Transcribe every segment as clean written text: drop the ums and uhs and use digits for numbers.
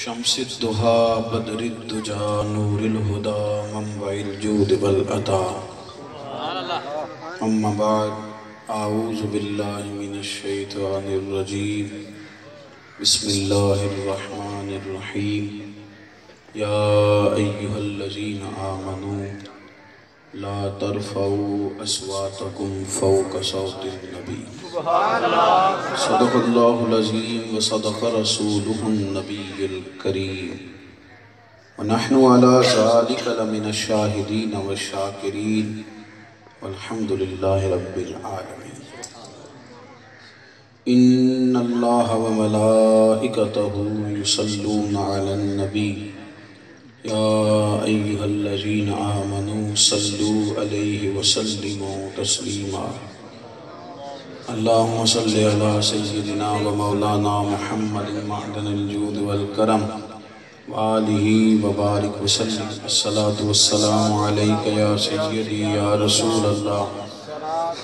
شمس الضحى بدر الدجى نور الهدى منبع الجود والعطا أما بعد أعوذ بالله من الشيطان الرجيم بسم الله الرحمن الرحيم يا أيها الذين آمنوا لا ترفعوا أصواتكم فوق صوت النبي صدق الله العظيم وصدق رسوله النبي الكريم ونحن على ذلك لمن الشاهدين والشاكرين والحمد لله رب العالمين إن الله وملائكته يصلون على النبي يا أيها الذين آمنوا صلوا عليه وسلموا تسليما اللهم صل على سيدنا ومولانا محمد معدن الجود والكرم وآله وبارك وسلم الصلاة والسلام عليك يا سيدي يا رسول الله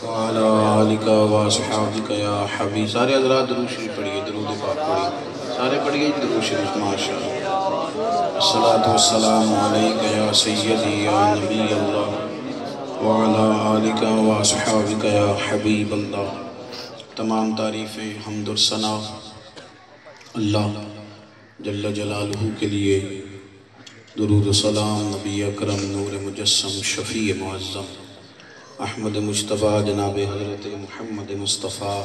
وعلى آلك وصحابك يا حبيب سارے حضرات درود شریف پڑھیے درود پاک پڑھیے سارے پڑھیے درود شریف ماشاءاللہ الصلاة والسلام علیک یا سیدی یا نبی اللہ وعلا آلک واصحابک یا حبیب اللہ تمام تعریفیں حمد و ثنا اللہ جل جلالہ کے لیے درود و سلام نبی اکرم نور مجسم شفیع معظم احمد مجتبیٰ جناب حضرت محمد مصطفیٰ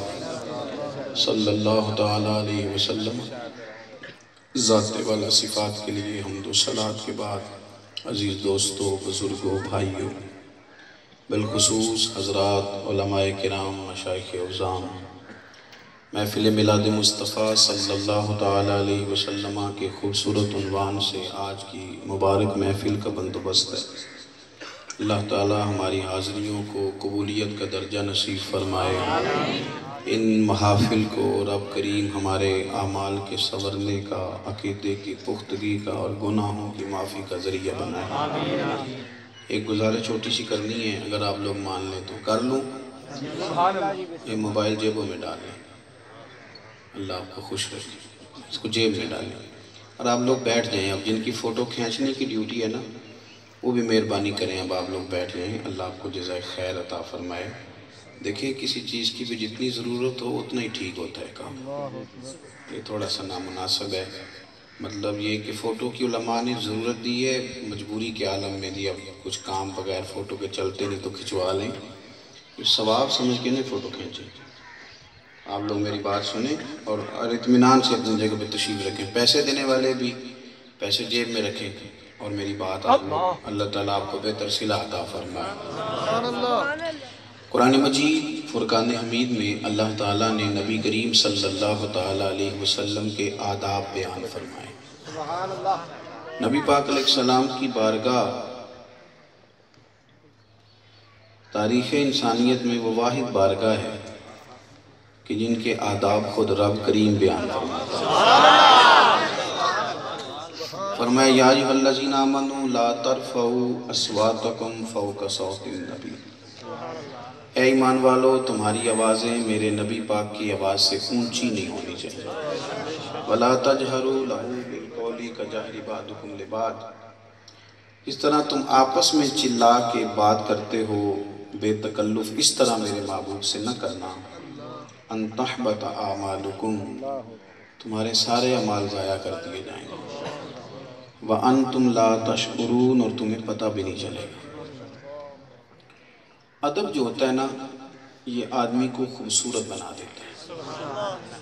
صلی اللہ تعالیٰ علیہ وسلم ذات والا صفات کے لیے حمد و صلات کے بعد عزیز دوستوں بزرگوں بھائیوں بالخصوص حضرات علماء کرام مشائخ عظام محفل میلاد مصطفیٰ صلی اللہ تعالیٰ علیہ وسلم کے خوبصورت عنوان سے آج کی مبارک محفل کا بندوبست ہے اللہ تعالیٰ ہماری حاضریوں کو قبولیت کا درجہ نصیب فرمائے ان محافل کو رب کریم ہمارے اعمال کے سنورنے کا عقیدے کی پختگی کا اور گناہوں کی معافی کا ذریعہ بنائے ایک گزارش چھوٹی سی کرنی ہے اگر آپ لوگ مان لیں تو کر لوں یہ موبائل جیبوں میں ڈالیں اللہ آپ کو خوش رکھے اس کو جیب میں ڈالیں اور آپ لوگ بیٹھ جائیں اب جن کی فوٹو کھینچنے کی ڈیوٹی ہے نا وہ بھی مہربانی کریں اب آپ لوگ بیٹھ جائیں اللہ آپ کو جزائے خیر عطا فرمائے دیکھیں کسی چیز کی بھی جتنی ضرورت ہو اتنا ہی ٹھیک ہوتا ہے کام یہ تھوڑا سا نامناسب ہے مطلب یہ کہ فوٹو کی علماء نے ضرورت دی ہے مجبوری کے عالم میں دی اب کچھ کام بغیر فوٹو کے چلتے نہیں تو کھچوا لیں ثواب سمجھ کے نہیں فوٹو کھینچیں آپ لوگ میری بات سنیں اور اطمینان سے اپنی جگہ پہ تشریف رکھیں پیسے دینے والے بھی پیسے جیب میں رکھیں اور میری بات آپ لوگ اللہ تعالیٰ آپ کو بہتر صلہ عطا فرمائے قرآن مجید فرقان حمید میں اللہ تعالیٰ نے نبی کریم صلی اللہ تعالیٰ علیہ وسلم کے آداب بیان فرمائے نبی پاک علیہ السلام کی بارگاہ تاریخ انسانیت میں وہ واحد بارگاہ ہے کہ جن کے آداب خود رب کریم بیان فرمایا یا ایھا الذین آمنوا لا ترفعوا اصواتکم فوق صوت النبی اے ایمان والو تمہاری آوازیں میرے نبی پاک کی آواز سے اونچی نہیں ہونی چاہیے وَلَا تَجْهَرُوا لَهُ بِالْقَوْلِ كَجَهْرِ بَعْضُكُمْ لِبَعْضٍ اس طرح تم آپس میں چلا کے بات کرتے ہو بے تکلف اس طرح میرے محبوب سے نہ کرنا ان تحبط اعمالکم تمہارے سارے اعمال ضائع کر دیے جائیں گے وَأَنْتُمْ لَا تَشْعُرُونَ اور تمہیں پتہ بھی نہیں چلے گا ادب جو ہوتا ہے نا یہ آدمی کو خوبصورت بنا دیتا ہے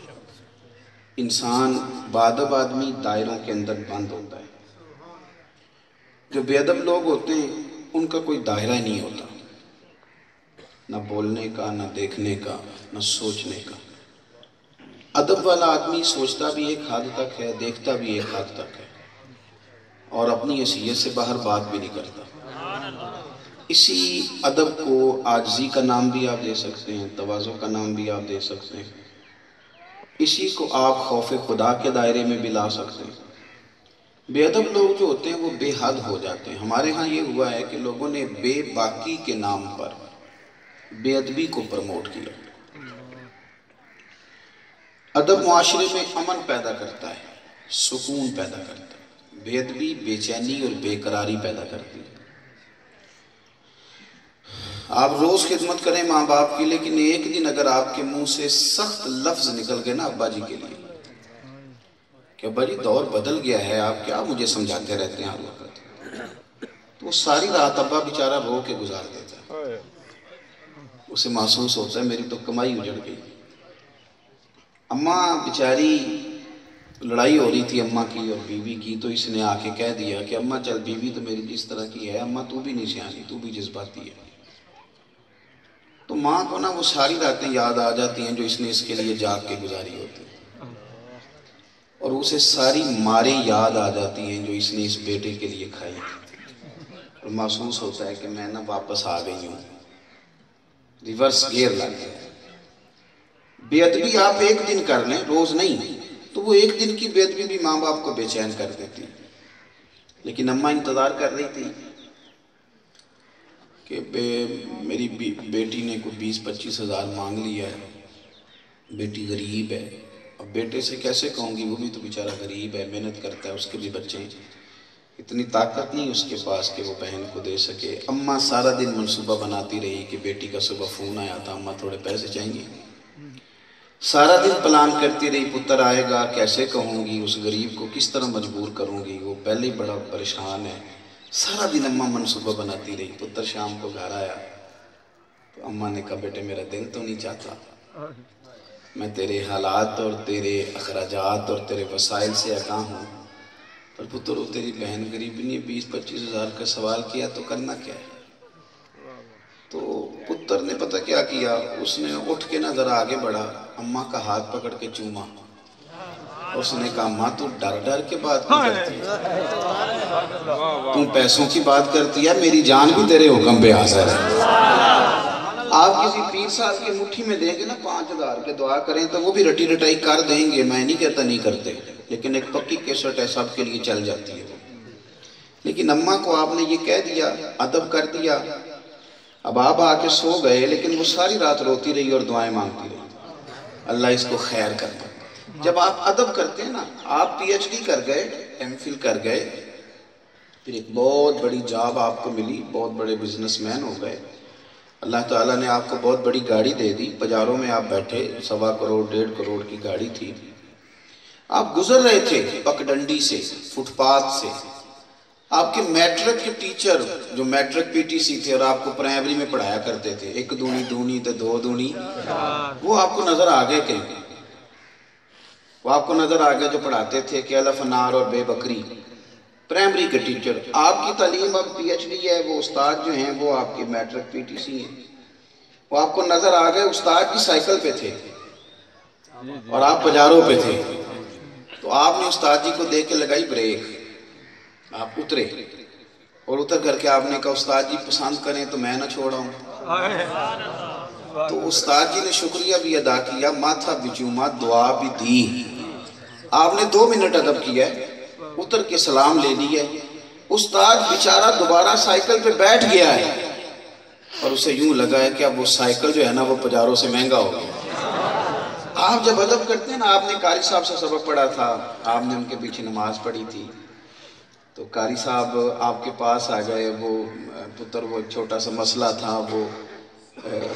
انسان بادب آدمی دائروں کے اندر بند ہوتا ہے جو بے ادب لوگ ہوتے ہیں ان کا کوئی دائرہ ہی نہیں ہوتا نہ بولنے کا نہ دیکھنے کا نہ سوچنے کا ادب والا آدمی سوچتا بھی ایک حد تک ہے دیکھتا بھی ایک حد تک ہے اور اپنی حیثیت سے باہر بات بھی نہیں کرتا اسی ادب کو عاجزی کا نام بھی آپ دے سکتے ہیں تواضع کا نام بھی آپ دے سکتے ہیں اسی کو آپ خوف خدا کے دائرے میں بھی لا سکتے ہیں بے ادب لوگ جو ہوتے ہیں وہ بے حد ہو جاتے ہیں ہمارے ہاں یہ ہوا ہے کہ لوگوں نے بے باکی کے نام پر بے ادبی کو پروموٹ کیا ادب معاشرے میں امن پیدا کرتا ہے سکون پیدا کرتا ہے، بے ادبی بے چینی اور بے قراری پیدا کرتی ہے۔ آپ روز خدمت کریں ماں باپ کی، لیکن ایک دن اگر آپ کے منہ سے سخت لفظ نکل گئے نا ابا جی کے لیے کہ ابا جی دور بدل گیا ہے، آپ کیا مجھے سمجھاتے رہتے ہیں ہر وقت، تو وہ ساری رات ابا بیچارہ رو کے گزار دیتا ہے۔ اسے محسوس ہوتا ہے میری تو کمائی اجڑ گئی۔ اماں بیچاری لڑائی ہو رہی تھی اماں کی اور بیوی کی، تو اس نے آ کے کہہ دیا کہ اماں چل بیوی تو میری جس طرح کی ہے، اماں تو بھی نہیں سیانی، تو بھی جذباتی ہے۔ تو ماں کو نا وہ ساری راتیں یاد آ جاتی ہیں جو اس نے اس کے لیے جاگ کے گزاری ہوتی، اور اسے ساری ماریں یاد آ جاتی ہیں جو اس نے اس بیٹے کے لیے کھائی، اور محسوس ہوتا ہے کہ میں نا واپس آ گئی ہوں، ریورس گیئر لگ گیا۔ بے ادبی آپ ایک دن کر لیں، روز نہیں، تو وہ ایک دن کی بے ادبی بھی ماں باپ کو بے چین کر دیتی، لیکن اماں انتظار کر رہی تھی کہ میری بیٹی نے کوئی 20-25 ہزار مانگ لیا ہے، بیٹی غریب ہے، اب بیٹے سے کیسے کہوں گی، وہ بھی تو بیچارہ غریب ہے، محنت کرتا ہے، اس کے بھی بچے ہیں، اتنی طاقت نہیں اس کے پاس کہ وہ بہن کو دے سکے۔ اماں سارا دن منصوبہ بناتی رہی کہ بیٹی کا صبح فون آیا تھا، اماں تھوڑے پیسے چاہیے، سارا دن پلان کرتی رہی پتر آئے گا کیسے کہوں گی، اس غریب کو کس طرح مجبور کروں گی، وہ پہلے ہی بڑا پریشان ہے۔ سارا دن اماں منصوبہ بناتی رہی، پتر شام کو گھر آیا تو اماں نے کہا بیٹے میرا دل تو نہیں چاہتا، میں تیرے حالات اور تیرے اخراجات اور تیرے وسائل سے آگاہ ہوں، پر پتر وہ تیری بہن غریب نہیں ہے، 20-25 ہزار کا سوال کیا تو کرنا کیا ہے۔ تو پتر نے پتہ کیا کیا، اس نے اٹھ کے نہ ذرا آگے بڑھا، اماں کا ہاتھ پکڑ کے چوما، اس نے کہا ماں تو ڈر ڈر کے بات کیوں کرتی ہے، تم پیسوں کی بات کرتی ہے، میری جان بھی تیرے حکم پہ حاضر ہے۔ آپ کسی پیر صاحب کی مٹھی میں دیں گے نا 5,000 کے دعا کریں تو وہ بھی رٹی رٹائی کر دیں گے، میں نہیں کہتا نہیں کرتے، لیکن ایک پکی کیسٹ ہے سب کے لیے چل جاتی ہے وہ۔ لیکن اماں کو آپ نے یہ کہہ دیا، ادب کر دیا، اب آپ آ کے سو گئے، لیکن وہ ساری رات روتی رہی اور دعائیں مانگتی رہی، اللہ اس کو خیر کر دے۔ جب آپ ادب کرتے ہیں نا، آپ پی ایچ ڈی کر گئے، ایم فل کر گئے، پھر ایک بہت بڑی جاب آپ کو ملی، بہت بڑے بزنس مین ہو گئے، اللہ تعالیٰ نے آپ کو بہت بڑی گاڑی دے دی، پجاروں میں آپ بیٹھے، 1.25 کروڑ 1.5 کروڑ کی گاڑی تھی، آپ گزر رہے تھے پک ڈنڈی سے، فٹ پاتھ سے، آپ کے میٹرک کے ٹیچر جو میٹرک پی ٹی سی تھے اور آپ کو پرائمری میں پڑھایا کرتے تھے، 1 دونی دونی تو 2 دونی، وہ آپ کو نظر آگئے کہیں، وہ آپ کو نظر آگئے جو پڑھاتے تھے کہ الف انار اور بے بکری، پرائمری کے ٹیچر، آپ کی تعلیم اب پی ایچ ڈی ہے، وہ استاد جو ہیں وہ آپ کی میٹرک پی ٹی سی ہیں، وہ آپ کو نظر آگئے، استاد کی سائیکل پہ تھے اور آپ پجاروں پہ تھے، تو آپ نے استاد جی کو دیکھ کے لگائی بریک، آپ اترے، اور اتر کر کے آپ نے کہا استاد جی پسند کریں تو میں نہ چھوڑا ہوں، تو استاد جی نے شکریہ بھی ادا کیا، ماتھا بھی چوما، دعا بھی دی، آپ نے 2 منٹ ادب کیا ہے، اتر کے سلام لے لیا ہے، استاد بیچارہ دوبارہ سائیکل پہ بیٹھ گیا ہے، اور اسے یوں لگا ہے کہ اب وہ سائیکل جو ہے نا وہ پجاروں سے مہنگا ہو گیا۔ آپ جب ادب کرتے ہیں نا، آپ نے قاری صاحب سے سبق پڑھا تھا، آپ نے ان کے پیچھے نماز پڑھی تھی، تو قاری صاحب آپ کے پاس آ گئے، وہ پتر وہ ایک چھوٹا سا مسئلہ تھا، وہ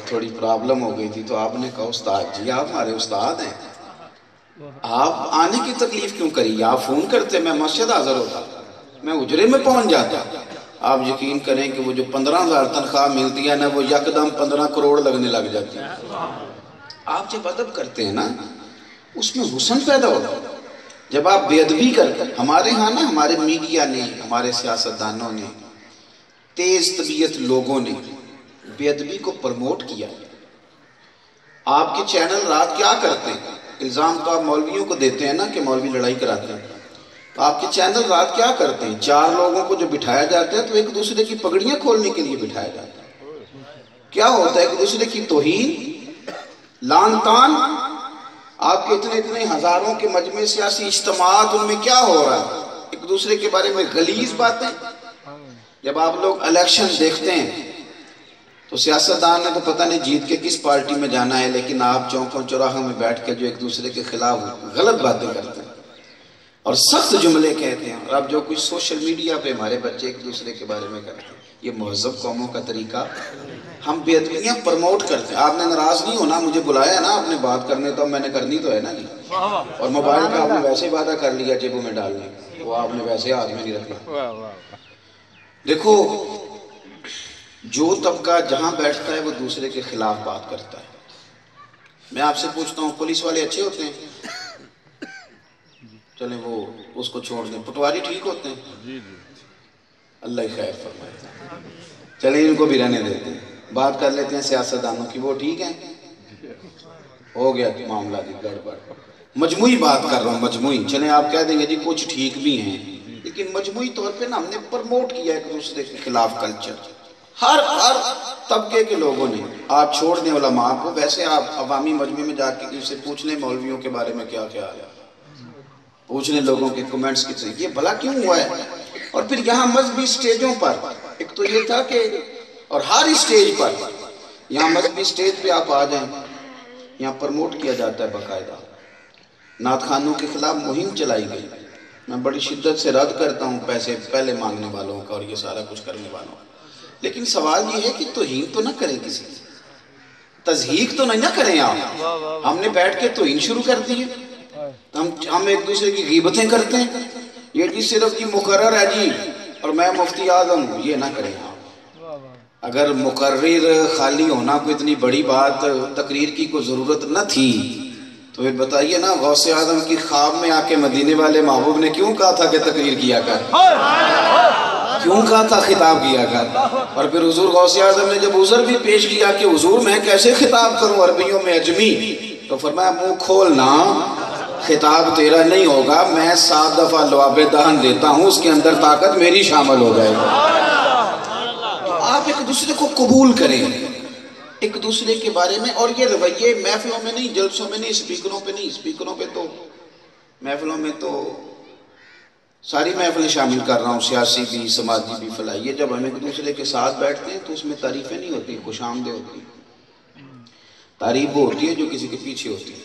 تھوڑی پرابلم ہو گئی تھی، تو آپ نے کہا استاد جی آپ ہمارے استاد ہیں، آپ آنے کی تکلیف کیوں کری، آپ فون کرتے میں مسجد حاضر ہوتا، میں اجرے میں پہنچ جاتا۔ آپ یقین کریں کہ وہ جو 15,000 تنخواہ ملتی ہے نا، وہ یکدم 15 کروڑ لگنے لگ جاتی ہے۔ آپ جب ادب کرتے ہیں نا، اس میں حسن پیدا ہوتا ہے۔ جب آپ بے ادبی کرتے ہیں، ہمارے ہاں نا ہمارے میڈیا نے، ہمارے سیاستدانوں نے، تیز طبیعت لوگوں نے بے ادبی کو پرموٹ کیا۔ آپ کے چینل رات کیا کرتے ہیں؟ الزام تو آپ مولویوں کو دیتے ہیں نا کہ مولوی لڑائی کراتے ہیں، تو آپ کے چینل رات کیا کرتے ہیں؟ 4 لوگوں کو جو بٹھایا جاتا ہے تو ایک دوسرے کی پگڑیاں کھولنے کے لیے بٹھایا جاتا ہے۔ کیا ہوتا ہے؟ ایک دوسرے کی توہین، لان تان، آپ کے اتنے ہزاروں کے مجمع سیاسی اجتماعات، ان میں کیا ہو رہا ہے؟ ایک دوسرے کے بارے میں غلیظ باتیں۔ جب آپ لوگ الیکشن دیکھتے ہیں تو سیاستدان نے تو پتہ نہیں جیت کے کس پارٹی میں جانا ہے، لیکن آپ چوکوں چوراہوں میں بیٹھ کے جو ایک دوسرے کے خلاف غلط باتیں کرتے ہیں، اور سخت جملے کہتے ہیں. اور اب جو کچھ سوشل میڈیا پہ ہمارے بچے ایک دوسرے کے بارے میں کرتے ہیں، یہ مہذب قوموں کا طریقہ. ہم بے ادبیاں پروموٹ کرتے ہیں. آپ نے ناراض نہیں ہونا، مجھے بلایا نا آپ نے بات کرنے، تو میں نے کرنی تو ہے نا جی. اور موبائل کا آپ نے ویسے وعدہ کر لیا جیبوں میں ڈالنے، وہ آپ نے ویسے ہاتھ میں نہیں رکھنا. دیکھو، جو طبقہ جہاں بیٹھتا ہے وہ دوسرے کے خلاف بات کرتا ہے. میں آپ سے پوچھتا ہوں، پولیس والے اچھے ہوتے ہیں؟ چلیں وہ اس کو چھوڑ دیں. پٹواری ٹھیک ہوتے ہیں؟ اللہ ہی خیر فرمائے. چلیں ان کو بھی رہنے دیتے ہیں. بات کر لیتے ہیں سیاستدانوں کی، وہ ٹھیک ہیں؟ ہو گیا معاملہ جی گڑبڑ. مجموعی بات کر رہا ہوں، مجموعی. چلیں آپ کہہ دیں گے جی کچھ ٹھیک بھی ہیں، لیکن مجموعی طور پہ نا ہم نے پرموٹ کیا ایک دوسرے کے خلاف کلچر. ہر طبقے کے لوگوں نے. آپ چھوڑ دیں علماء کو، ویسے آپ عوامی مجمع میں جا کے کسی سے پوچھ لیں مولویوں کے بارے میں کیا خیال ہے، پوچھ لیں لوگوں کے کمنٹس کتنے، یہ بھلا کیوں ہوا ہے. اور پھر یہاں مذہبی سٹیجوں پر ایک تو یہ تھا کہ، اور ہر سٹیج پر، یہاں مذہبی سٹیج پہ آپ آ جائیں، یہاں پرموٹ کیا جاتا ہے باقاعدہ. نعت خوانوں کے خلاف مہم چلائی گئی. میں بڑی شدت سے رد کرتا ہوں پیسے پہلے مانگنے والوں کا اور یہ سارا کچھ کرنے والوں کا. لیکن سوال یہ ہے کہ توہین تو نہ کریں، کسی تضحیق تو نہیں نہ کریں. آپ ہم نے بیٹھ کے توہین شروع کر دی ہے. ہم ایک دوسرے کی غیبتیں کرتے ہیں. یہ جی صرف جی مقرر ہے جی اور میں مفتی اعظم ہوں، یہ نہ کریں آپ. اگر مقرر خالی ہونا کوئی اتنی بڑی بات، تقریر کی کوئی ضرورت نہ تھی، تو پھر بتائیے نا غوث اعظم کی خواب میں آ کے مدینے والے محبوب نے کیوں کہا تھا کہ تقریر کیا کر، کیوں کہا تھا خطاب کیا کر. اور پھر حضور غوث اعظم نے جب عذر بھی پیش کیا کہ حضور میں کیسے خطاب کروں عربیوں میں اجمی، تو فرمایا منہ کھولنا، خطاب تیرا نہیں ہوگا، میں 7 دفعہ لعاب دہن دیتا ہوں، اس کے اندر طاقت میری شامل ہو جائے گی. آپ ایک دوسرے کو قبول کریں ایک دوسرے کے بارے میں. اور یہ رویے محفلوں میں نہیں، جلسوں میں نہیں، اسپیکروں پہ نہیں. اسپیکروں پہ تو، محفلوں میں تو ساری محفلیں شامل کر رہا ہوں، سیاسی بھی، سماجی بھی، فلاحی. جب ہم ایک دوسرے کے ساتھ بیٹھتے ہیں تو اس میں تعریفیں نہیں ہوتی، خوش آمدیں ہوتی. تعریف وہ ہوتی ہے جو کسی کے پیچھے ہوتی ہے.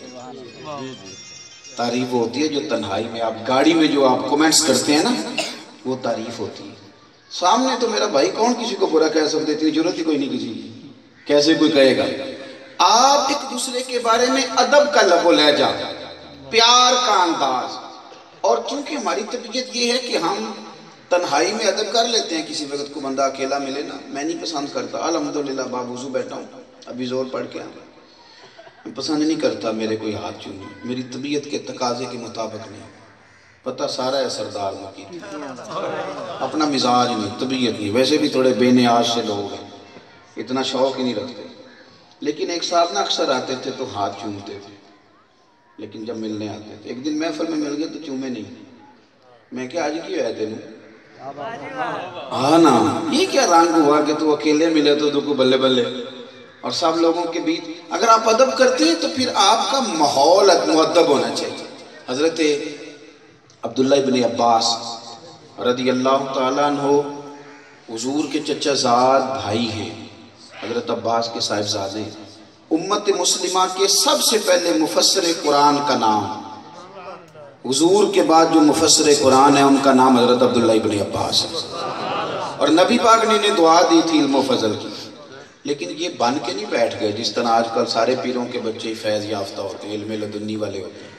تعریف وہ ہوتی ہے جو تنہائی میں، آپ گاڑی میں جو آپ کومنٹس کرتے ہیں نا، وہ تعریف ہوتی ہے. سامنے تو میرا بھائی کون کسی کو برا کہہ سکتے، اتنی ضرورت ہی کوئی نہیں کسی کی، کیسے کوئی کہے گا. آپ ایک دوسرے کے بارے میں ادب کا لب و لہجہ، پیار کا انداز. اور چونکہ ہماری طبیعت یہ ہے کہ ہم تنہائی میں ادب کر لیتے ہیں. کسی وقت کو بندہ اکیلا ملے نا، میں نہیں پسند کرتا. الحمدللہ باوضو بیٹھا ہوں، ابھی زور پڑھ کے آیا. میں پسند نہیں کرتا میرے کوئی ہاتھ چومے، میری طبیعت کے تقاضے کے مطابق نہیں. پتہ سارا ہے سردار مکی، اپنا مزاج نہیں، طبیعت نہیں. ویسے بھی تھوڑے بے نیاز سے لوگ ہیں، اتنا شوق ہی نہیں رکھتے. لیکن ایک صاحب نا اکثر آتے تھے تو ہاتھ چومتے تھے، لیکن جب ملنے آتے تھے، ایک دن محفل میں مل گئے تو چومے نہیں. میں کیا آج کیوں ہے تینوں؟ ہاں نا، یہ کیا رنگ ہوا کہ تو اکیلے ملے تو کو بلے بلے، اور سب لوگوں کے بیچ. اگر آپ ادب کرتے ہیں تو پھر آپ کا ماحول مؤدب ہونا چاہیے. حضرت عبداللہ ابن عباس رضی اللہ تعالیٰ عنہ حضور کے چچا زاد بھائی ہیں. حضرت عباس کے صاحبزادے. امت مسلمہ کے سب سے پہلے مفسر قرآن کا نام، حضور کے بعد جو مفسر قرآن ہے ان کا نام حضرت عبداللہ ابن عباس ہے. اور نبی پاک نے انہیں دعا دی تھی علم و فضل کی. لیکن یہ بن کے نہیں بیٹھ گئے جس طرح آج کل سارے پیروں کے بچے فیض یافتہ ہوتے ہیں، علم لدنی والے ہوتے ہیں.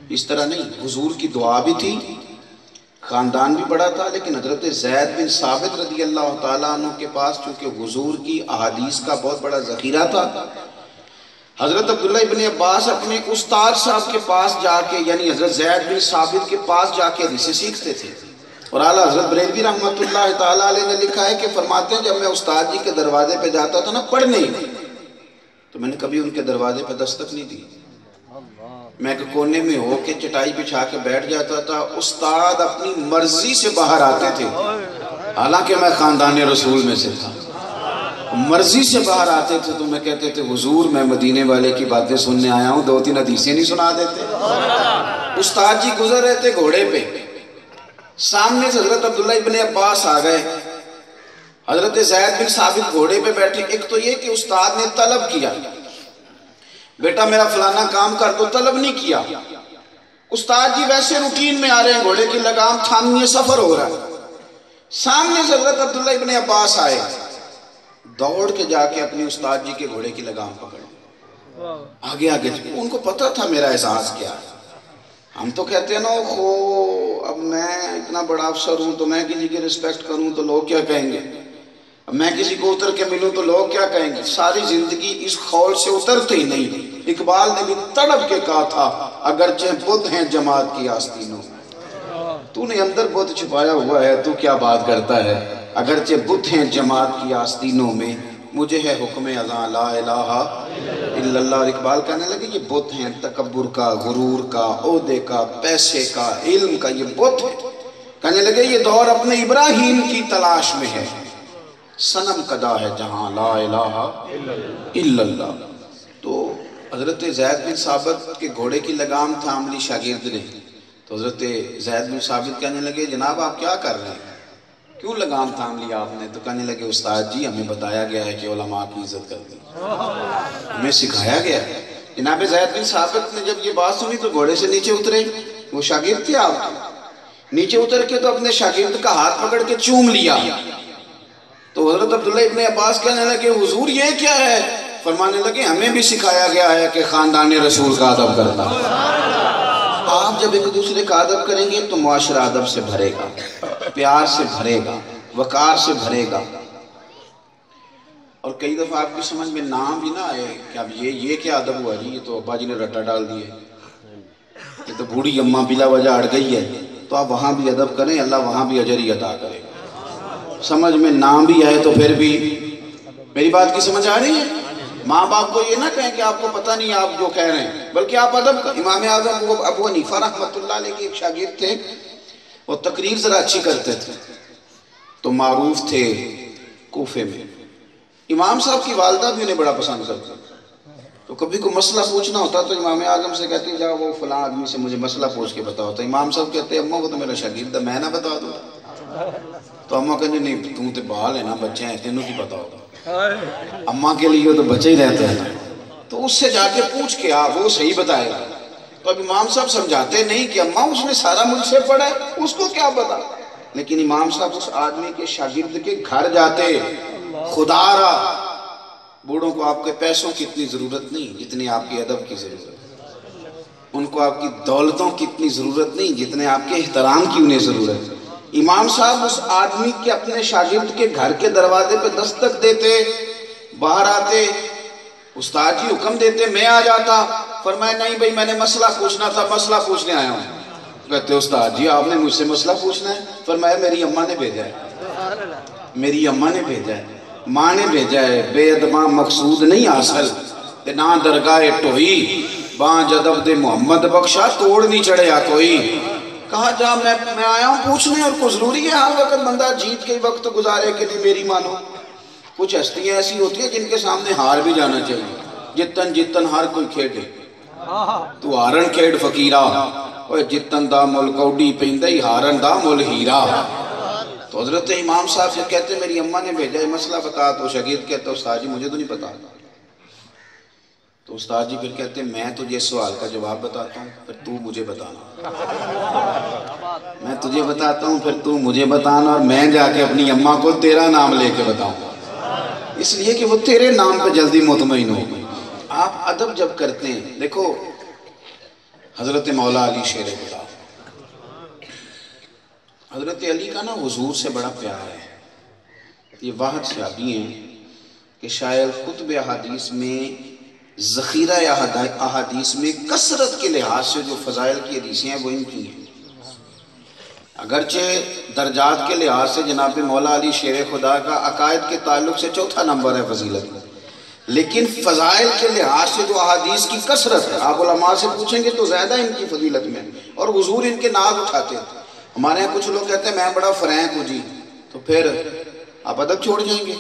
اس طرح نہیں، حضور کی دعا بھی تھی، خاندان بھی بڑا تھا. لیکن حضرت زید بن ثابت رضی اللہ تعالیٰ عنہ کے پاس چونکہ حضور کی احادیث کا بہت بڑا ذخیرہ تھا، حضرت عبداللہ ابن عباس اپنے استاد صاحب کے پاس جا کے، یعنی حضرت زید بن ثابت کے پاس جا کے حدیثیں سیکھتے تھے. اور اعلیٰ حضرت بریلوی رحمۃ اللہ تعالیٰ علیہ نے لکھا ہے کہ فرماتے ہیں جب میں استاد جی کے دروازے پہ جاتا تھا نا پڑھنے، تو میں نے کبھی ان کے دروازے پہ دستک نہیں دی. میں ایک کونے میں ہو کے چٹائی بچھا کے بیٹھ جاتا تھا. استاد اپنی مرضی سے باہر آتے تھے، حالانکہ میں خاندان رسول میں سے تھا. مرضی سے باہر آتے تھے تو میں کہتے تھے حضور میں مدینے والے کی باتیں سننے آیا ہوں، 2-3 حدیثیں نہیں سنا دیتے. استاد جی گزر رہے تھے گھوڑے پہ، سامنے سے حضرت عبداللہ ابن عباس آ گئے. حضرت زید بن ثابت گھوڑے پہ بیٹھے. ایک تو یہ کہ استاد نے طلب کیا، بیٹا میرا فلانا کام کر، تو طلب نہیں کیا. استاد جی ویسے روٹین میں آ رہے ہیں، گھوڑے کی لگام تھامی ہے، سفر ہو رہا ہے، سامنے سے حضرت عبداللہ ابن عباس آئے، دوڑ کے جا کے اپنی استاد جی کے گھوڑے کی لگام پکڑ لی، آگے آگے ان کو پتہ تھا میرا احساس کیا ہے۔ ہم تو کہتے ہیں نا خو اب میں اتنا بڑا افسر ہوں تو میں کسی کی رسپیکٹ کروں تو لوگ کیا کہیں گے، اب میں کسی کو اتر کے ملوں تو لوگ کیا کہیں گے، ساری زندگی اس خول سے اترتے ہی نہیں۔ اقبال نے بھی تڑپ کے کہا تھا اگرچہ بت ہیں جماعت کی آستینوں میں، تو نے اندر بت چھپایا ہوا ہے، تو کیا بات کرتا ہے، اگرچہ بت ہیں جماعت کی آستینوں میں، مجھے ہے حکم اذاں لا الہ الا اللہ۔ اور اقبال کہنے لگے یہ بت ہیں تکبر کا، غرور کا، عہدے کا، پیسے کا، علم کا، یہ بت ہے۔ کہنے لگے یہ دور اپنے ابراہیم کی تلاش میں ہے، صنم کدا ہے جہاں لا الہ الا اللہ۔ تو حضرت زید بن ثابت کے گھوڑے کی لگام تھام لی شاگرد نے، تو حضرت زید بن ثابت کہنے لگے جناب آپ کیا کر رہے ہیں، کیوں لگام تھام لی آپ نے؟ تو کہنے لگے استاد جی ہمیں بتایا گیا ہے کہ علماء کی عزت کرنی، ہمیں سکھایا گیا ہے۔ جناب زید بن ثابت نے جب یہ بات سنی تو گھوڑے سے نیچے اترے، وہ شاگرد تھے آپ کے، نیچے اتر کے تو اپنے شاگرد کا ہاتھ پکڑ کے چوم لیا۔ تو حضرت عبداللہ ابن عباس کہنے لگے حضور یہ کیا ہے؟ فرمانے لگے ہمیں بھی سکھایا گیا ہے کہ خاندان رسول کا ادب کرنا۔ آپ جب ایک دوسرے کا ادب کریں گے تو معاشرہ ادب سے بھرے گا، پیار سے بھرے گا، وقار سے بھرے گا۔ اور کئی دفعہ آپ کی سمجھ میں نام بھی نہ آئے کہ اب یہ کیا ادب ہوا جی، یہ تو ابا جی نے رٹا ڈال دیے، یہ تو بوڑھی اماں بلا وجہ اڑ گئی ہے، تو آپ وہاں بھی ادب کریں، اللہ وہاں بھی اجر ہی عطا کرے گا۔ سمجھ میں نام بھی آئے تو پھر بھی، میری بات کی سمجھ آ رہی ہے؟ ماں باپ کو یہ نہ کہیں کہ آپ کو پتہ نہیں آپ جو کہہ رہے ہیں، بلکہ آپ ادب کریں۔ امام اعظم ابو حنیفہ رحمۃ اللہ علیہ کے ایک شاگرد تھے، وہ تقریر ذرا اچھی کرتے تھے، تو معروف تھے کوفے میں۔ امام صاحب کی والدہ بھی انہیں بڑا پسند کرتے تھے، تو کبھی کوئی مسئلہ پوچھنا ہوتا تو امام اعظم سے کہتے جا وہ فلاں آدمی سے مجھے مسئلہ پوچھ کے بتاؤ، تو امام صاحب کہتے اماں وہ تو میرا شاگرد ہے، میں نہ بتا دوں؟ تو اماں کہتے نہیں تم تو بال ہے نا، بچے ہیں، تینوں کی پتا ہوگا، اماں کے لیے تو بچے ہی رہتے ہیں نا، تو اس سے جا کے پوچھ کے آ، وہ صحیح بتائے گا۔ تو اب امام صاحب سمجھاتے نہیں کہ اماں اس نے سارا مجھ سے پڑھا ہے، اس کو کیا پتا، لیکن امام صاحب اس آدمی کے شاگرد کے گھر جاتے، خدا را بوڑھوں کو آپ کے پیسوں کی اتنی ضرورت نہیں جتنی آپ کی ادب کی ضرورت ہے، ان کو آپ کی دولتوں کی اتنی ضرورت نہیں جتنے آپ کے احترام کی انہیں ضرورت ہے۔ امام صاحب اس آدمی کے اپنے شاگرد کے گھر کے دروازے پہ دستک دیتے، باہر آتے، استاد جی حکم دیتے، میں آ جاتا، فرمایا نہیں بھئی میں نے مسئلہ پوچھنا تھا، مسئلہ پوچھنے آیا ہوں۔ کہتے استاد جی آپ نے مجھ سے مسئلہ پوچھنا ہے؟ فرمایا میری اماں نے بھیجا ہے، میری اماں نے بھیجا ہے، ماں نے بھیجا ہے، بے ادماں مقصود نہیں حاصل، نہ درگاہ ٹوئی، باں جدب دے محمد بخشا توڑ نہیں چڑھیا کوئی۔ کہا جا میں آیا ہوں پوچھنے، اور کو ضروری ہے ہر وقت بندہ جیت کے وقت گزارے کہ نہیں میری مانو؟ کچھ ہستیاں ایسی ہوتی ہیں جن کے سامنے ہار بھی جانا چاہیے، جتن جتن ہر کوئی کھیڑے، تو ہارن کھیڑ فقیرہ، اور جتن دا مل کوڈی پیندئی ہارن دا مل ہیرا۔ تو حضرت امام صاحب سے کہتے میری اماں نے بھیجا ہے مسئلہ بتا، تو شاگرد کہتا استاد جی مجھے تو نہیں پتا۔ تو استاد جی پھر کہتے ہیں میں تجھے اس سوال کا جواب بتاتا ہوں پھر تو مجھے بتانا، میں تجھے بتاتا ہوں پھر تو مجھے بتانا، اور میں جا کے اپنی اماں کو تیرا نام لے کے بتاؤں گا، اس لیے کہ وہ تیرے نام پہ جلدی مطمئن ہو گئی۔ آپ ادب جب کرتے ہیں، دیکھو حضرت مولا علی شیر خدا، حضرت علی کا نا حضور سے بڑا پیار ہے، یہ واحد صحابی ہیں کہ شاید قطب احادیث میں ذخیرہ احادیث میں کثرت کے لحاظ سے جو فضائل کی حدیثیں ہیں وہ ان کی ہیں۔ اگرچہ درجات کے لحاظ سے جناب مولا علی شیر خدا کا عقائد کے تعلق سے چوتھا نمبر ہے فضیلت میں، لیکن فضائل کے لحاظ سے جو احادیث کی کثرت ہے، آپ علماء سے پوچھیں گے تو زیادہ ان کی فضیلت میں، اور حضور ان کے ناز اٹھاتے ہیں۔ ہمارے یہاں کچھ لوگ کہتے ہیں میں بڑا فرینک ہوں جی، تو پھر آپ ادب چھوڑ جائیں گے،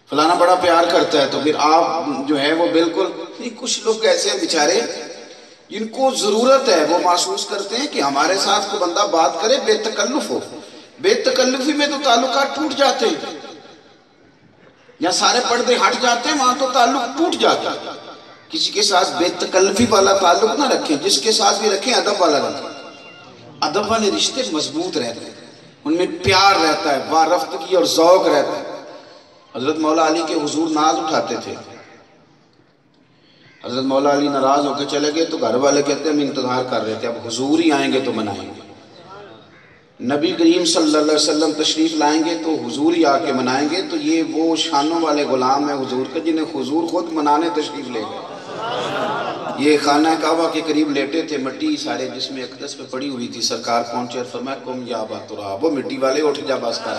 فلانا بڑا پیار کرتا ہے تو پھر آپ جو ہے وہ بالکل نہیں۔ کچھ لوگ ایسے ہیں بیچارے جن کو ضرورت ہے، وہ محسوس کرتے ہیں کہ ہمارے ساتھ کوئی بندہ بات کرے بے تکلف ہو، بے تکلفی میں تو تعلقات ٹوٹ جاتے ہیں، یا سارے پردے ہٹ جاتے ہیں وہاں تو تعلق ٹوٹ جاتا ہے۔ کسی کے ساتھ بے تکلفی والا تعلق نہ رکھیں، جس کے ساتھ بھی رکھیں ادب والا رکھیں۔ ادب والے رشتے مضبوط رہتے ہیں، ان میں پیار رہتا ہے، وارفتگی اور ذوق رہتا ہے۔ حضرت مولا علی کے حضور ناز اٹھاتے تھے، حضرت مولا علی ناراض ہو کے چلے گئے تو گھر والے کہتے ہیں ہم انتظار کر رہے تھے، اب حضور ہی آئیں گے تو منائیں گے۔ نبی کریم صلی اللہ علیہ وسلم تشریف لائیں گے تو حضور ہی آ کے منائیں گے، تو یہ وہ شانوں والے غلام ہیں حضور کے جنہیں حضور خود منانے تشریف لے گئے۔ یہ خانہ کعبہ کے قریب لیٹے تھے، مٹی سارے جسم اقدس پہ پڑی ہوئی تھی، سرکار پہنچے اور فرمایا کم یا ابا تراب، وہ مٹی والے اٹھ جا بس کر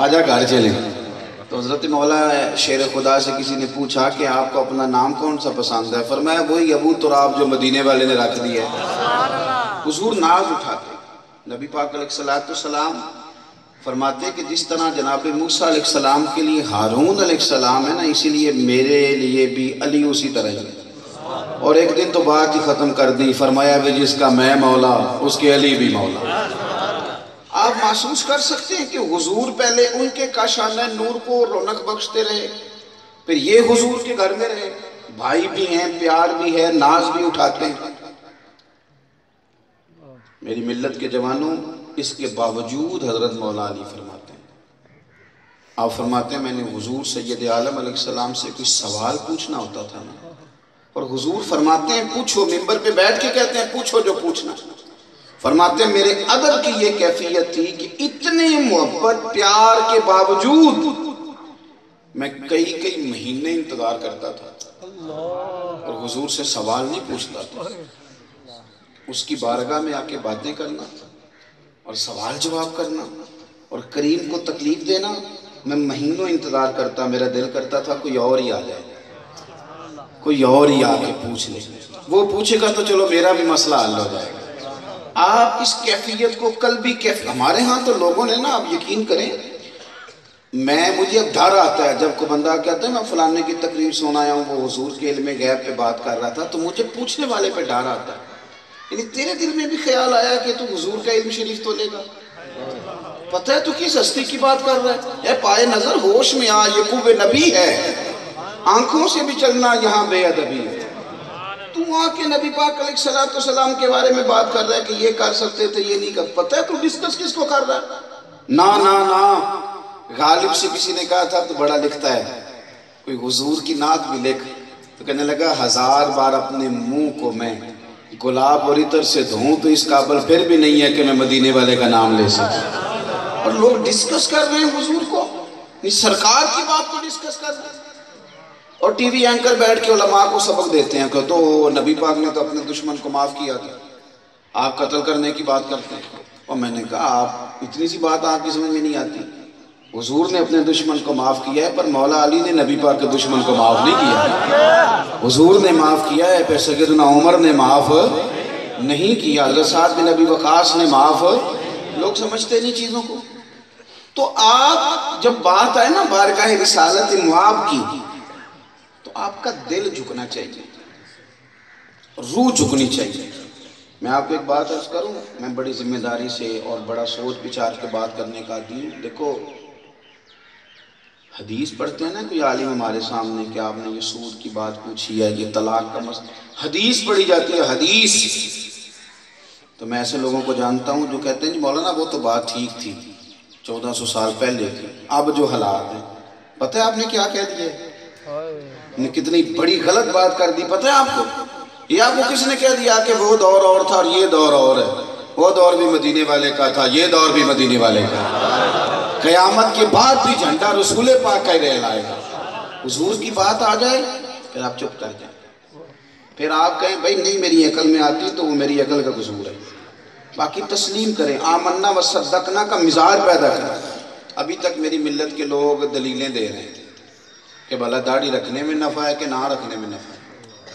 آجا گھر چلیں۔ تو حضرت مولا شیر خدا سے کسی نے پوچھا کہ آپ کو اپنا نام کون سا پسند ہے؟ فرمایا وہی ابو تراب جو مدینے والے نے رکھ دیا ہے۔ حضور ناز اٹھاتے۔ نبی پاک علیہ السلام فرماتے کہ جس طرح جناب موسیٰ علیہ السلام کے لیے ہارون علیہ السلام ہے نا، اسی لیے میرے لیے بھی علی اسی طرح ہی ہے۔ اور ایک دن تو بات ہی ختم کر دی، فرمایا بھی جس کا میں مولا اس کے علی بھی مولا۔ آپ محسوس کر سکتے ہیں کہ حضور پہلے ان کے کاشانہ نور کو رونق بخشتے رہے، پھر یہ حضور کے گھر میں رہے، بھائی بھی ہیں، پیار بھی ہے، ناز بھی اٹھاتے ہیں۔ میری ملت کے جوانوں، اس کے باوجود حضرت مولا علی فرماتے ہیں، آپ فرماتے ہیں میں نے حضور سید عالم علیہ السلام سے کوئی سوال پوچھنا ہوتا تھا نا، اور حضور فرماتے ہیں پوچھو، ممبر پہ بیٹھ کے کہتے ہیں پوچھو جو پوچھنا۔ فرماتے ہیں میرے ادب کی یہ کیفیت تھی کہ اتنے محبت پیار کے باوجود میں کئی مہینے انتظار کرتا تھا اور حضور سے سوال نہیں پوچھتا تھا۔ اس کی بارگاہ میں آ کے باتیں کرنا اور سوال جواب کرنا اور کریم کو تکلیف دینا، میں مہینوں انتظار کرتا، میرا دل کرتا تھا کوئی اور ہی آ جائے، کوئی اور ہی آ کے پوچھ لے، وہ پوچھے گا تو چلو میرا بھی مسئلہ حل ہو جائے گا۔ آپ اس کیفیت کو قلبی کیفیت، ہمارے ہاں تو لوگوں نے نا، آپ یقین کریں، مجھے اب ڈر آتا ہے جب کوئی بندہ کہتا ہے میں فلانے کی تقریر سن آیا ہوں، وہ حضور کے علم غیب پہ بات کر رہا تھا، تو مجھے پوچھنے والے پہ ڈر آتا ہے، یعنی تیرے دل میں بھی خیال آیا کہ تو حضور کا علم شریف تو لے گا؟ پتہ ہے تو کس ہستی کی بات کر رہا ہے؟ اے پائے نظر ہوش میں آ، یہ خوب نبی ہے، آنکھوں سے بھی چلنا یہاں بے ادبی ہے۔ تو آ کے نبی پاک علیہ السلام کے بارے میں بات کر رہا ہے کہ یہ کر سکتے تھے، یہ نہیں کر، پتہ ہے تو ڈسکس کس کو کر رہا ہے؟ نا غالب سے کسی نے کہا تھا تو بڑا لکھتا ہے، کوئی حضور کی نعت بھی لکھ، تو کہنے لگا 1000 بار اپنے منہ کو میں گلاب اور عطر سے دھوں تو اس قابل پھر بھی نہیں ہے کہ میں مدینے والے کا نام لے سکوں۔ اور لوگ ڈسکس کر رہے ہیں حضور کو، سرکار کی بات کو ڈسکس کر رہے ہیں، اور ٹی وی اینکر بیٹھ کے علماء کو سبق دیتے ہیں کہ تو نبی پاک نے تو اپنے دشمن کو معاف کیا تھا، آپ قتل کرنے کی بات کرتے ہیں۔ اور میں نے کہا آپ اتنی سی بات آپ کی سمجھ میں نہیں آتی، حضور نے اپنے دشمن کو معاف کیا ہے، پر مولا علی نے نبی پاک کے دشمن کو معاف نہیں کیا۔ حضور نے معاف کیا ہے، پھر سیدنا عمر نے معاف نہیں کیا، حضرت سعد بن ابی وقاص نے معاف، لوگ سمجھتے نہیں چیزوں کو۔ تو آپ جب بات آئے نا بارگاہ رسالت معاب کی، تو آپ کا دل جھکنا چاہیے، روح جھکنی چاہیے۔ میں آپ کو ایک بات عرض کروں، میں بڑی ذمہ داری سے اور بڑا سوچ بچار کے بات کرنے کا عادی ہوں۔ دیکھو حدیث پڑھتے ہیں نا کوئی عالم ہمارے سامنے کہ آپ نے یہ سود کی بات پوچھی ہے، یہ طلاق کا مسئلہ، حدیث پڑھی جاتی ہے حدیث، تو میں ایسے لوگوں کو جانتا ہوں جو کہتے ہیں جی مولانا وہ تو بات ٹھیک تھی، 1400 سال پہلے تھی، اب جو حالات ہیں، پتہ ہے آپ نے کیا کہہ دیا نے، کتنی بڑی غلط بات کر دی، پتہ ہے آپ کو؟ یہ آپ کو کس نے کہہ دیا کہ وہ دور اور تھا اور یہ دور اور ہے، وہ دور بھی مدینے والے کا تھا، یہ دور بھی مدینے والے کا، قیامت کے بعد بھی جھنڈا رسول پاک کا ہی رہ لائے گا۔ حضور کی بات آ جائے پھر آپ چپ کر جائیں، پھر آپ کہیں بھائی نہیں میری عقل میں آتی تو وہ میری عقل کا قصور ہے، باقی تسلیم کریں، آمنا و صدقنا کا مزاج پیدا کریں۔ ابھی تک میری ملت کے لوگ دلیلیں دے رہے ہیں کہ بھلا داڑھی رکھنے میں نفع ہے کہ نہ رکھنے میں نفع ہے،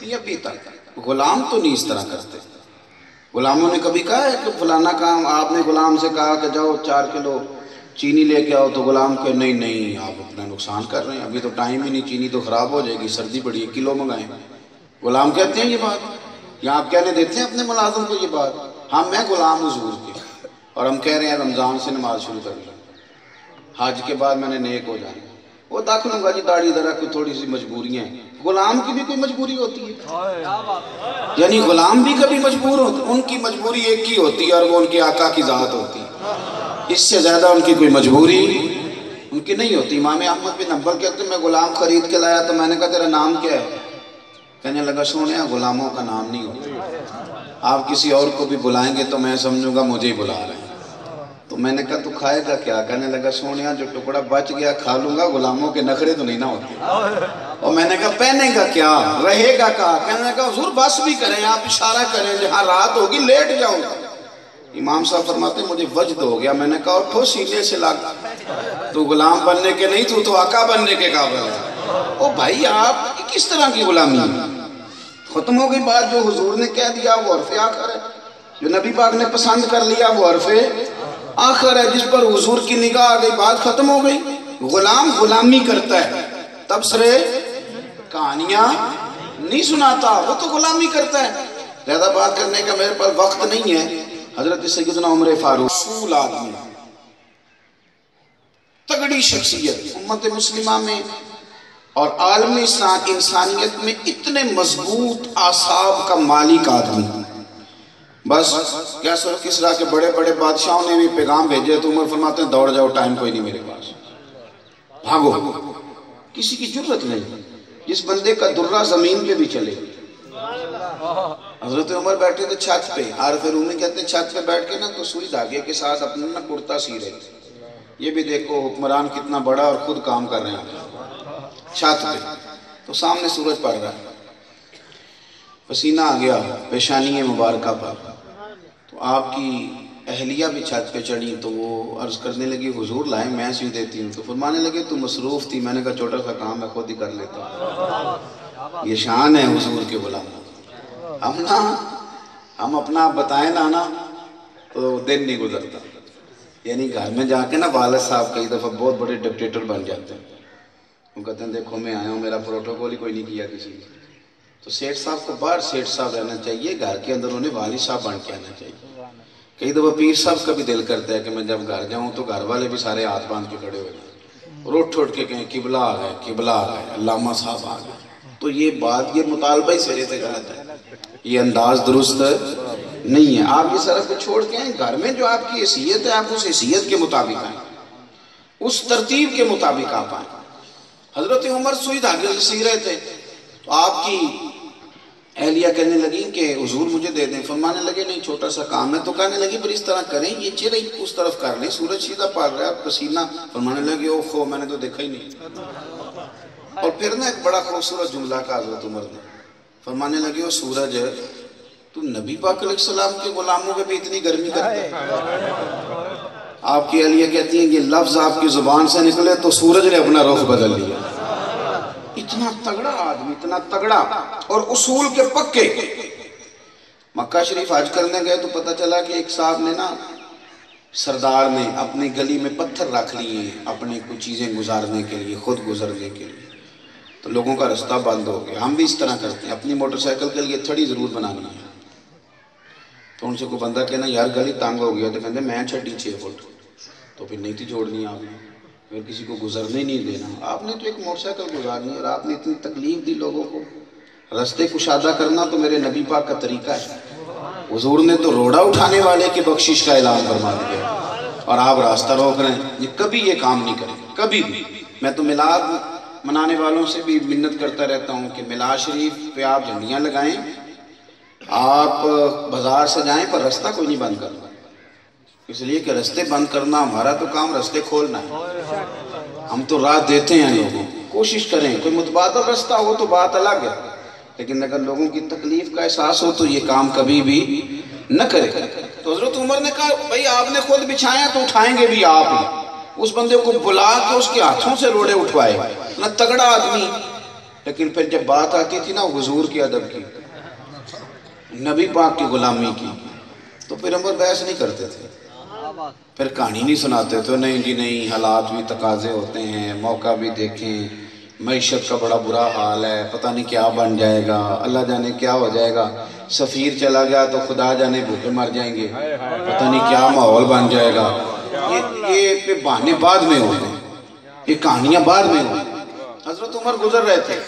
یہ ابھی تک غلام تو نہیں اس طرح کرتے۔ غلاموں نے کبھی کہا ہے کہ فلانا کام، آپ نے غلام سے کہا کہ جاؤ 4 کلو چینی لے کے آؤ، تو غلام کہ نہیں آپ اپنا نقصان کر رہے ہیں، ابھی تو ٹائم ہی نہیں، چینی تو خراب ہو جائے گی، سردی پڑی ہے، کلو منگائیں۔ غلام کہتے ہیں یہ بات، یا آپ کہنے دیتے ہیں اپنے ملازم کو یہ بات؟ ہم ہیں غلام حضور کے، اور ہم کہہ رہے ہیں رمضان سے نماز شروع کر لیں، حج کے بعد میں نے نیک ہو جانا، وہ دیکھ لوں گا جی داڑھی ذرا کوئی تھوڑی سی مجبوریاں ہیں. غلام کی بھی کوئی مجبوری ہوتی ہے؟ یعنی غلام بھی کبھی مجبور ہوتے؟ ان کی مجبوری ایک ہی ہوتی ہے اور وہ ان کے آقا کی ذات ہوتی ہے. اس سے زیادہ ان کی کوئی مجبوری ان کی نہیں ہوتی. امام احمد بن حنبل کہتے ہیں میں غلام خرید کے لایا تو میں نے کہا تیرا نام کیا ہے؟ کہنے لگا سونے غلاموں کا نام نہیں ہوتا، آپ کسی اور کو بھی بلائیں گے تو میں سمجھوں گا مجھے ہی بلا رہے ہیں. تو میں نے کہا تو کھائے گا کیا؟ کہنے لگا سونیا جو ٹکڑا بچ گیا کھا لوں گا، غلاموں کے نخرے تو نہیں نہ ہوتے. اور میں نے کہا پہنے گا کیا؟ رہے گا کہاں؟ کہنے لگا حضور بس بھی کریں، آپ اشارہ کریں جہاں رات ہوگی لیٹ جاؤں گا. امام صاحب فرماتے ہیں مجھے وجد ہو گیا. میں نے کہا اٹھو سینے سے لگ، تو غلام بننے کے نہیں تو آقا بننے کے قابل ہے. او بھائی آپ کس طرح کی غلامی ہے؟ ختم ہو گئی بات. جو حضور نے کہہ دیا وہ عرف آخر ہے، جو نبی پاک نے پسند کر لیا وہ عرف آخر ہے. جس پر حضور کی نگاہ آ گئی بات ختم ہو گئی. غلام غلامی کرتا ہے، تبصرے کہانیاں نہیں سناتا، وہ تو غلامی کرتا ہے. زیادہ بات کرنے کا میرے پر وقت نہیں ہے. حضرت سیدنا عمر فاروق اصول آدمی، تگڑی شخصیت، امت مسلمہ میں اور عالم انسانیت میں اتنے مضبوط اعصاب کا مالک آدمی. بس کیسر کسرا کے بڑے بڑے بادشاہوں نے بھی پیغام بھیجے تو عمر فرماتے ہیں دوڑ جاؤ، ٹائم کوئی نہیں میرے پاس، بھاگو. کسی کی جرت نہیں. جس بندے کا درہ زمین پہ بھی چلے. حضرت عمر بیٹھے تھے چھت پہ، عارف رومی کہتے ہیں چھت پہ بیٹھ کے نا تو سوئی دھاگے کے ساتھ اپنا کرتا سی رہے تھے. یہ بھی دیکھو حکمران کتنا بڑا اور خود کام کر رہے ہیں چھت پہ. تو سامنے سورج پڑ رہا ہے، پسینہ آ گیا پیشانی مبارکہ پر. تو آپ کی اہلیہ بھی چھت پہ چڑھی تو وہ عرض کرنے لگی حضور لائیں میں سی دیتی ہوں. تو فرمانے لگے تو مصروف تھی. میں نے کہا چھوٹا سا کام ہے خود ہی کر لیتا ہوں. یہ شان ہے حضور کے غلاموں. ہم اپنا بتائیں نا تو دن نہیں گزرتا. یعنی گھر میں جا کے نا والد صاحب کئی دفعہ بہت بڑے ڈکٹیٹر بن جاتے ہیں. وہ کہتے ہیں دیکھو میں آیا ہوں، میرا پروٹوکول ہی کوئی نہیں کیا کسی نے. تو سیٹھ صاحب کو باہر سیٹھ صاحب رہنا چاہیے، گھر کے اندر انہیں والد صاحب بن کے آنا چاہیے. کئی دفعہ پیر صاحب کا بھی دل کرتا ہے کہ میں جب گھر جاؤں تو گھر والے بھی سارے ہاتھ باندھ کے کھڑے ہو جائیں اور اٹھ کے کہیں قبلہ آ گئے، قبلہ آ گئے، علامہ صاحب آ گئے. تو یہ بات، یہ مطالبہ ہی سرے سے غلط ہے، یہ انداز درست نہیں ہے. آپ یہ سارا کچھ چھوڑ کے آئیں، گھر میں جو آپ کی حیثیت ہے آپ اس حیثیت کے مطابق آئیں، اس ترتیب کے مطابق آپ آئیں. حضرت عمر سوئی دھاگے سے سی رہے تھے تو آپ کی اہلیہ کہنے لگی کہ حضور مجھے دے دیں. فرمانے لگے نہیں چھوٹا سا کام ہے. تو کہنے لگی پھر اس طرح کریں یہ چہرہ اس طرف کر لیں، سورج سیدھا پڑ رہا ہے پسینہ. فرمانے لگے او خو میں نے تو دیکھا ہی نہیں. اور پھر نا ایک بڑا خوبصورت جملہ کہا حضرت عمر نے. فرمانے لگے او سورج تو نبی پاک علیہ السلام کے غلاموں پہ بھی اتنی گرمی کرتا ہے؟ آپ کی اہلیہ کہتی ہیں کہ لفظ آپ کی زبان سے نکلے تو سورج نے اپنا رخ بدل لیا. اتنا تگڑا آدمی، اتنا تگڑا اور اصول کے پکے. مکہ شریف حج کرنے گئے تو پتہ چلا کہ ایک صاحب نے نا سردار نے اپنی گلی میں پتھر رکھ لیے اپنی کچھ چیزیں گزارنے کے لیے، خود گزرنے کے لیے. تو لوگوں کا رستہ بند ہو گیا. ہم بھی اس طرح کرتے ہیں، اپنی موٹر سائیکل کے لیے تھڑی ضرور بنانی ہے. تو ان سے کوئی بندہ کہنا یار گلی تانگ ہو گیا، تو کہتے ہیں میں چھڑی 6 فٹ. تو پھر نہیں تھی چھوڑنی آپ نے، پھر کسی کو گزرنے نہیں دینا. آپ نے تو ایک موٹر سائیکل گزارنی اور آپ نے اتنی تکلیف دی لوگوں کو. رستے کشادہ کرنا تو میرے نبی پاک کا طریقہ ہے. حضور نے تو روڑا اٹھانے والے کی بخشش کا اعلان فرما دیا اور آپ راستہ روک رہے ہیں. یہ کبھی یہ کام نہیں کریں، کبھی بھی. میں تو میلاد منانے والوں سے بھی منت کرتا رہتا ہوں کہ میلاد شریف پہ آپ جھنڈیاں لگائیں، آپ بازار سے جائیں پر رستہ کوئی نہیں بند کرنا. اس لیے کہ رستے بند کرنا ہمارا تو کام رستے کھولنا ہے. ہم تو راہ دیتے ہیں لوگوں کو. کوشش کریں کوئی متبادل رستہ ہو تو بات الگ ہے، لیکن اگر لوگوں کی تکلیف کا احساس ہو تو یہ کام کبھی بھی نہ کرے. تو حضرت عمر نے کہا بھائی آپ نے خود بچھایا تو اٹھائیں گے بھی آپ ہی. اس بندے کو بلا کے اس کے ہاتھوں سے روڑے اٹھوائے. نہ تگڑا آدمی. لیکن پھر جب بات آتی تھی نا حضور کے ادب کی، نبی پاک کی غلامی کی، تو پھر عمر بحث نہیں کرتے تھے، پھر کہانی نہیں سناتے تھے. نہیں جی نہیں، حالات بھی تقاضے ہوتے ہیں، موقع بھی دیکھیں، معیشت کا بڑا برا حال ہے، پتہ نہیں کیا بن جائے گا، اللہ جانے کیا ہو جائے گا. سفیر چلا گیا تو خدا جانے بھوکے مر جائیں گے، پتہ نہیں کیا ماحول بن جائے گا. یہ بہانے بعد میں ہوتے ہیں. یہ کہانیاں بعد میں ہوئی۔ حضرت عمر گزر رہے تھے،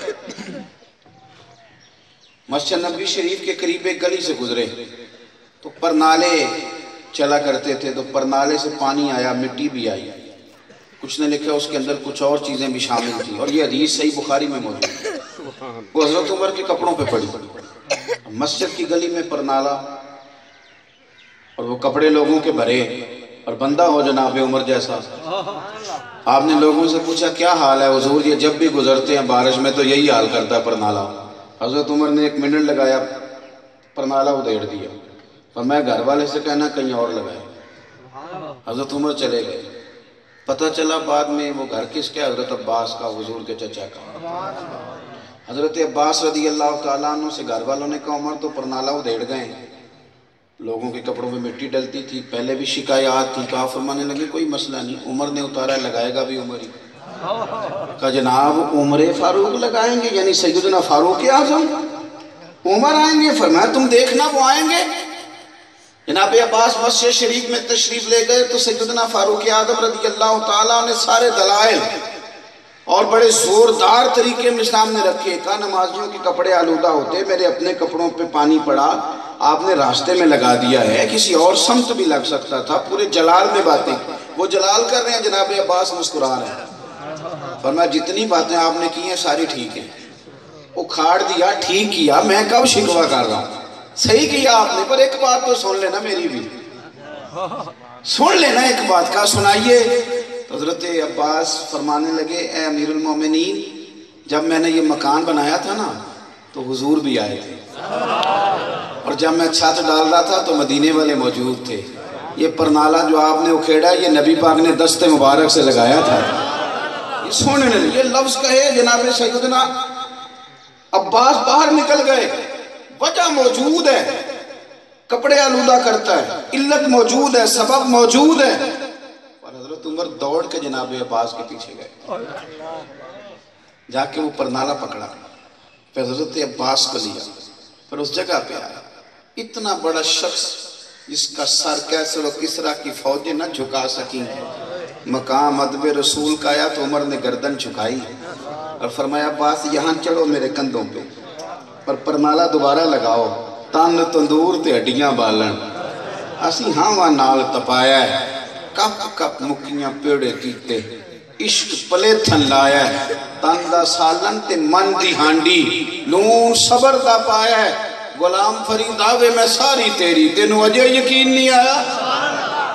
مسجد نبوی شریف کے قریب ایک گلی سے گزرے تو پرنالے چلا کرتے تھے، تو پرنالے سے پانی آیا، مٹی بھی آئی، کچھ نے لکھا اس کے اندر کچھ اور چیزیں بھی شامل تھیں، اور یہ حدیث صحیح بخاری میں موجود ہے۔ وہ حضرت عمر کے کپڑوں پہ پڑی، مسجد کی گلی میں پرنالا اور وہ کپڑے لوگوں کے بھرے، اور بندہ ہو جناب عمر جیسا۔ آپ نے لوگوں سے پوچھا کیا حال ہے حضور؟ یہ جب بھی گزرتے ہیں بارش میں تو یہی حال کرتا ہے پرنالا۔ حضرت عمر نے 1 منٹ لگایا، پرنالا ادھیڑ دیا، اور میں گھر والے سے کہنا کہیں اور لگائے۔ حضرت عمر چلے گئے، پتہ چلا بعد میں وہ گھر کس کے؟ حضرت عباس کا، حضور کے چچا کا۔ حضرت عباس رضی اللہ تعالیٰ عنہ سے گھر والوں نے کہا عمر تو پرنالا ادھیڑ گئے، لوگوں کے کپڑوں میں مٹی ڈلتی تھی، پہلے بھی شکایات تھی۔ کہا فرمانے لگے کوئی مسئلہ نہیں، عمر نے اتارا ہے، لگائے گا بھی عمر ہی۔ کہا جناب عمر فاروق لگائیں گے؟ یعنی سیدنا فاروق اعظم عمر آئیں گے؟ فرمایا تم دیکھنا وہ آئیں گے۔ جناب عباس مسجد شریف میں تشریف لے گئے تو سیدنا فاروق اعظم رضی اللہ تعالیٰ نے سارے دلائل اور بڑے زوردار طریقے میں سامنے رکھے۔ کہا نمازیوں کے کپڑے آلودہ ہوتے، میرے اپنے کپڑوں پہ پانی پڑا، آپ نے راستے میں لگا دیا ہے، کسی اور سمت بھی لگ سکتا تھا، پورے جلال میں باتیں۔ وہ جلال کر رہے ہیں، جناب عباس مسکرا رہے ہیں۔ فرمایا جتنی باتیں آپ نے کی ہیں ساری ٹھیک ہیں۔ اکھاڑ دیا، ٹھیک کیا، میں کب شکوہ کر رہا ہوں؟ صحیح کیا آپ نے، پر ایک بات تو سن لینا میری بھی، سن لینا ایک بات کا، سنائیے۔ حضرت عباس فرمانے لگے اے امیر المومنین، جب میں نے یہ مکان بنایا تھا نا تو حضور بھی آئے تھے، اور جب میں چھت ڈال رہا تھا تو مدینے والے موجود تھے۔ یہ پرنالا جو آپ نے اکھیڑا، یہ نبی پاک نے دست مبارک سے لگایا تھا۔ یہ سونے نے یہ لفظ کہے جناب سیدنا عباس باہر نکل گئے، وجہ موجود ہے، کپڑے آلودہ کرتا ہے، علت موجود ہے، سبب موجود ہے، اور حضرت عمر دوڑ کے جناب عباس کے پیچھے گئے، جا کے وہ پرنالا پکڑا، پھر حضرت عباس کو لیا، پھر اس جگہ پہ آیا۔ اتنا بڑا شخص جس کا سر کیسر و کسرا کی فوجیں نہ جھکا سکیں، مقام ادب رسول کا آیا تو عمر نے گردن جھکائی اور فرمایا عباس یہاں چڑھو میرے کندھوں پہ، پر پرنالا دوبارہ لگاؤ، تن تندور تے ہڈیاں بالن، اسی ہاں وہاں نال تپایا ہے، کپ کپ مکیاں پیڑے کیتے، عشق پلے تھن لایا ہے، تن دا سالن تے من دی ہانڈی، لون صبر دا پایا ہے، غلام فرید آوے میں ساری تیری، تینوں اجے یقین نہیں آیا؟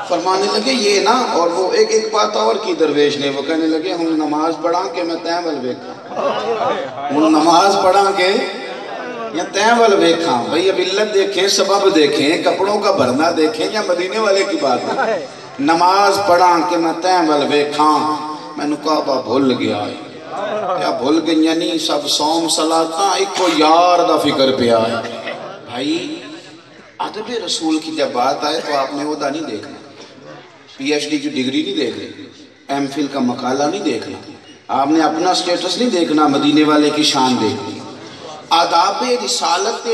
فرمانے لگے یہ نا، اور وہ ایک بات اور کی درویش نے، وہ کہنے لگے ہم نماز پڑھا کہ میں تین ول ویکھاں، ہم نماز پڑھا کہ یا تین ول ویکھاں۔ بھئی اب علت دیکھیں، سبب دیکھیں، کپڑوں کا بھرنا دیکھیں، یا مدینے والے کی بات ہے۔ نماز پڑھا کہ میں تین ول ویکھاں، میں نے کعبہ بھول گیا ہے، کیا بھول گئی یعنی سب سوم صلاتاں ایک کو یار دا فکر پہ آئے۔ بھائی ادب رسول کی جب بات آئے تو آپ نے عہدہ نہیں دیکھنا، پی ایچ ڈی کی ڈگری نہیں دیکھنی، ایم فل کا مقالہ نہیں دیکھنا، آپ نے اپنا سٹیٹس نہیں دیکھنا، مدینے والے کی شان دیکھنی۔ آداب رسالت